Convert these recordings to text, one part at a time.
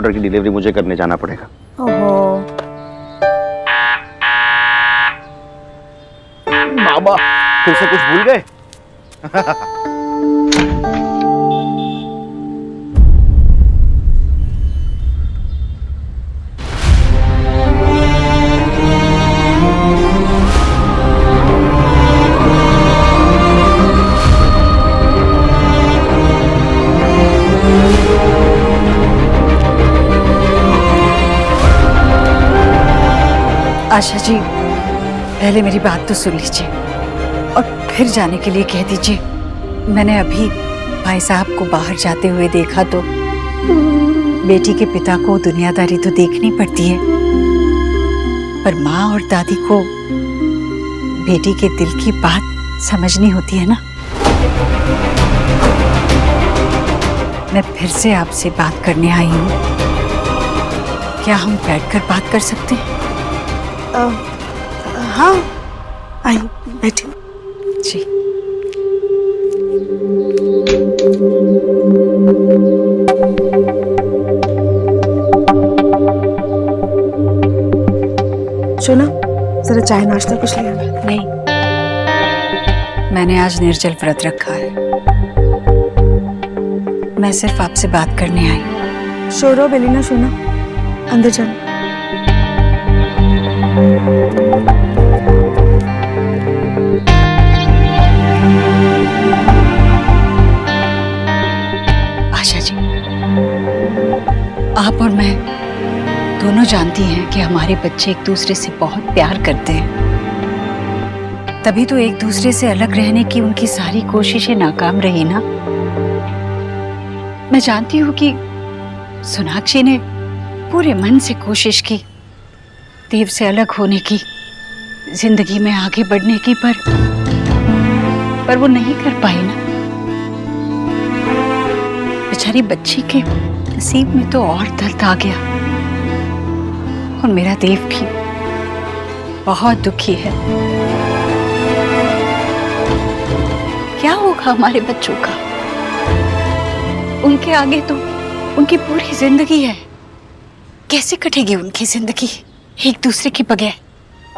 Order की delivery मुझे करने जाना पड़ेगा। ओहो। बाबा फिर से कुछ भूल गए? आशा जी, पहले मेरी बात तो सुन लीजिए और फिर जाने के लिए कह दीजिए। मैंने अभी भाई साहब को बाहर जाते हुए देखा तो बेटी के पिता को दुनियादारी तो देखनी पड़ती है, पर माँ और दादी को बेटी के दिल की बात समझनी होती है ना। मैं फिर से आपसे बात करने आई हूँ। क्या हम बैठकर बात कर सकते हैं? हाँ, आई बैठी जी। सुना, जरा चाय नाश्ता कुछ ले आना। नहीं, मैंने आज निर्जल व्रत रखा है। मैं सिर्फ आपसे बात करने आई। शोरो बेलीना सुना, अंदर जाना। आशा जी, आप और मैं दोनों जानती हैं कि हमारे बच्चे एक दूसरे से बहुत प्यार करते हैं, तभी तो एक दूसरे से अलग रहने की उनकी सारी कोशिशें नाकाम रही ना। मैं जानती हूँ कि सोनाक्षी ने पूरे मन से कोशिश की देव से अलग होने की, जिंदगी में आगे बढ़ने की, पर वो नहीं कर पाई ना। बेचारी बच्ची के नसीब में तो और दर्द आ गया और मेरा देव भी बहुत दुखी है। क्या होगा हमारे बच्चों का? उनके आगे तो उनकी पूरी जिंदगी है। कैसे कटेगी उनकी जिंदगी एक दूसरे के बगैर?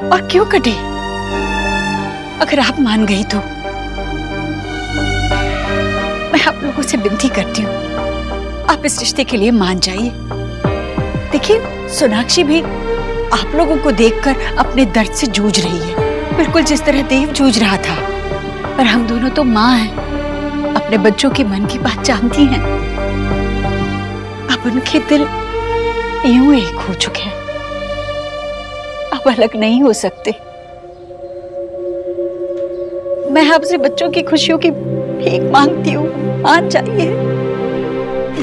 और क्यों कटे? अगर आप मान गई तो मैं आप लोगों से विनती करती हूँ, आप इस रिश्ते के लिए मान जाइए। देखिए, सोनाक्षी भी आप लोगों को देखकर अपने दर्द से जूझ रही है, बिल्कुल जिस तरह देव जूझ रहा था। पर हम दोनों तो माँ हैं, अपने बच्चों के मन की बात जानती हैं। अब उनके दिल यूं एक हो चुके हैं, अब अलग नहीं हो सकते। मैं आपसे बच्चों की खुशियों की भीख मांगती हूँ, मान जाइए।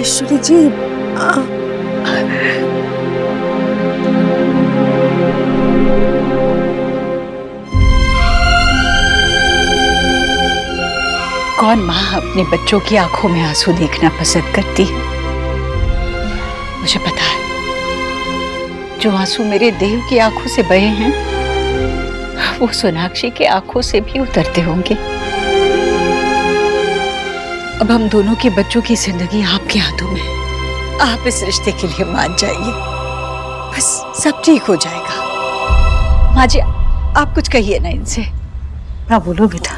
ईश्वरी जी, कौन माँ अपने बच्चों की आंखों में आंसू देखना पसंद करती है? मुझे पता है, जो आंसू मेरे देव की आंखों से बहे हैं, वो सोनाक्षी की आंखों से भी उतरते होंगे। अब हम दोनों के बच्चों की जिंदगी आपके हाथों में है। आप इस रिश्ते के लिए मान जाइए, बस सब ठीक हो जाएगा। माँ जी, आप कुछ कहिए ना इनसे। हाँ बोलो बेटा।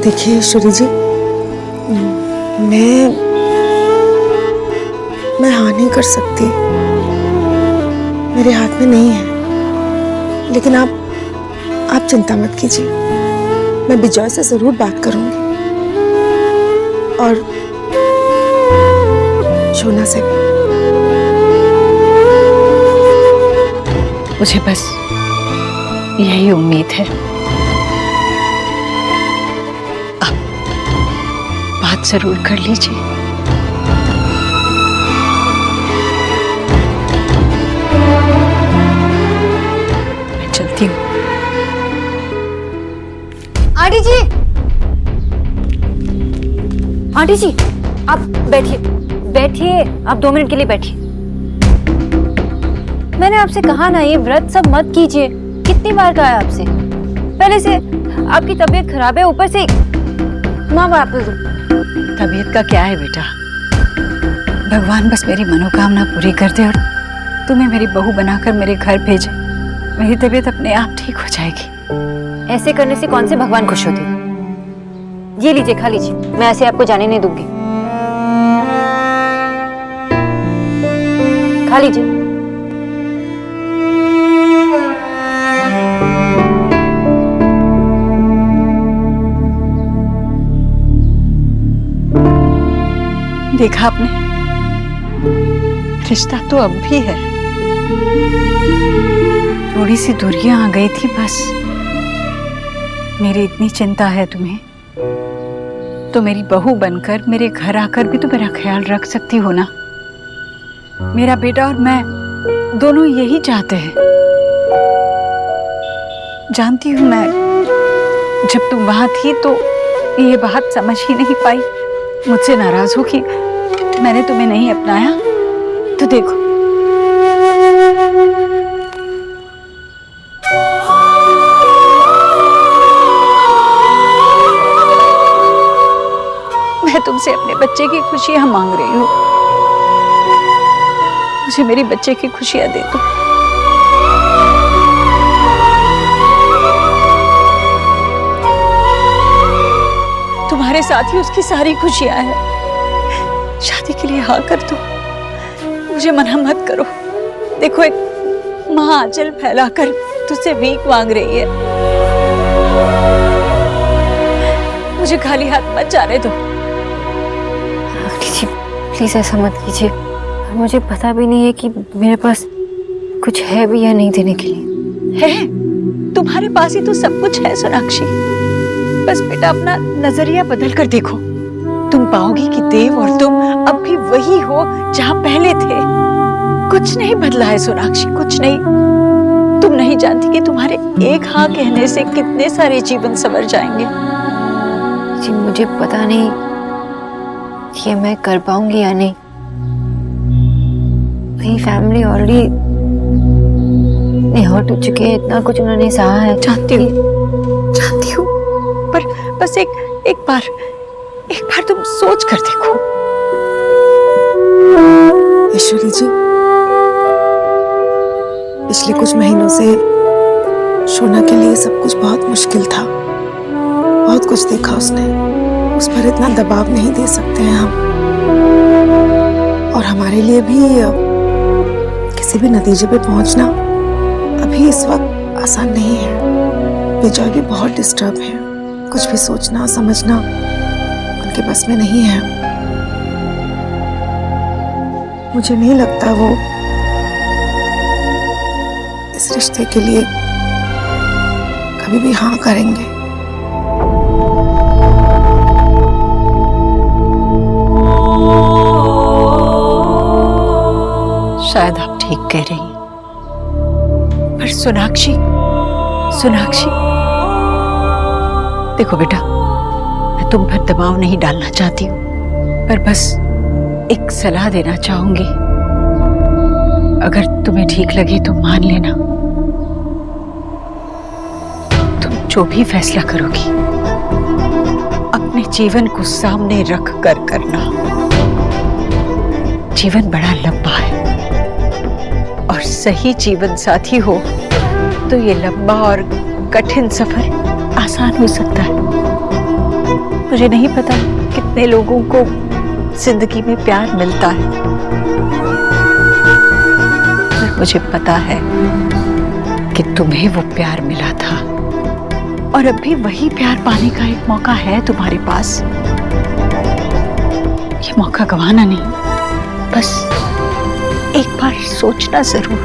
देखिए ईश्वरी जी, मैं हाँ नहीं कर सकती, मेरे हाथ में नहीं है। लेकिन आप चिंता मत कीजिए, मैं विजय से जरूर बात करूंगी और शोना से भी। मुझे बस यही उम्मीद है। आप बात जरूर कर लीजिए। मैं चलती हूँ। आंटी जी, आंटी जी, आप बैठिए बैठिए, आप 2 मिनट के लिए बैठिए। मैंने आपसे कहा ना, ये व्रत सब मत कीजिए। कितनी बार कहा है आपसे? पहले से आपकी तबीयत खराब है, ऊपर से माँ बाप। तबीयत का क्या है बेटा? भगवान बस मेरी मनोकामना पूरी कर दे और तुम्हें मेरी बहू बनाकर मेरे घर भेजे। मेरी तबीयत अपने आप ठीक हो जाएगी। ऐसे करने से कौन से भगवान खुश होते? ये लीजिए, खा लीजिए, मैं ऐसे आपको जाने नहीं दूंगी। खा लीजिए। देखा आपने, रिश्ता तो अब भी है, थोड़ी सी दूरियां आ गई थी बस। मेरी इतनी चिंता है तुम्हें, तो मेरी बहू बनकर मेरे घर आकर भी तो मेरा ख्याल रख सकती हो ना। मेरा बेटा और मैं दोनों यही चाहते हैं। जानती हूं मैं, जब तुम वहां थी तो ये बात समझ ही नहीं पाई, मुझसे नाराज हो कि मैंने तुम्हें नहीं अपनाया। तो देखो, मैं तुमसे अपने बच्चे की खुशियां मांग रही हूं। मुझे मेरी बच्चे की खुशियां दे दो। तुम्हारे साथ ही उसकी सारी खुशियां हैं। शादी के लिए हाँ कर दो, मुझे मना मत करो। देखो, एक माँ आंचल फैलाकर तुझसे भीख मांग रही है। मुझे खाली हाथ मत जाने दो। प्लीज ऐसा मत कीजिए। मुझे पता भी नहीं है कि मेरे पास कुछ है भी या नहीं देने के लिए। है, तुम्हारे पास ही तो सब कुछ है सोनाक्षी। बस बेटा अपना नजरिया बदल कर देखो, तुम पाओगी कि देव और तुम अब भी वही हो जहां पहले थे। कुछ नहीं बदला है सोनाक्षी, कुछ नहीं। तुम नहीं जानती कि तुम्हारे एक हाँ कहने से कितने सारे जीवन संवर जाएंगे। जी मुझे पता नहीं कि मैं कर पाऊंगी या नहीं। मेरी फैमिली ऑलरेडी हर्ट हो चुके हैं, इतना कुछ उन्होंने सहा है। जानती हूँ, पर बस एक बार तुम सोच कर देखो। ईश्वरी जी, पिछले कुछ महीनों से शोना के लिए सब कुछ बहुत मुश्किल था। बहुत कुछ देखा उसने, उस पर इतना दबाव नहीं दे सकते हैं हम। और हमारे लिए भी किसी भी नतीजे पे पहुंचना अभी इस वक्त आसान नहीं है। विजय भी बहुत डिस्टर्ब है, कुछ भी सोचना समझना उनके बस में नहीं है। मुझे नहीं लगता वो इस रिश्ते के लिए कभी भी हाँ करेंगे। शायद आप ठीक कह रही हैं, पर सोनाक्षी देखो बेटा, मैं तुम पर दबाव नहीं डालना चाहती हूँ, पर बस एक सलाह देना चाहूंगी। अगर तुम्हें ठीक लगे तो मान लेना। तुम जो भी फैसला करोगी अपने जीवन को सामने रख कर करना। जीवन बड़ा लंबा है और सही जीवन साथी हो तो ये लंबा और कठिन सफर आसान हो सकता है। मुझे नहीं पता कितने लोगों को जिंदगी में प्यार मिलता है, पर मुझे पता है कि तुम्हें वो प्यार मिला था और अब भी वही प्यार पाने का एक मौका है तुम्हारे पास। ये मौका गंवाना नहीं, बस एक बार सोचना जरूर।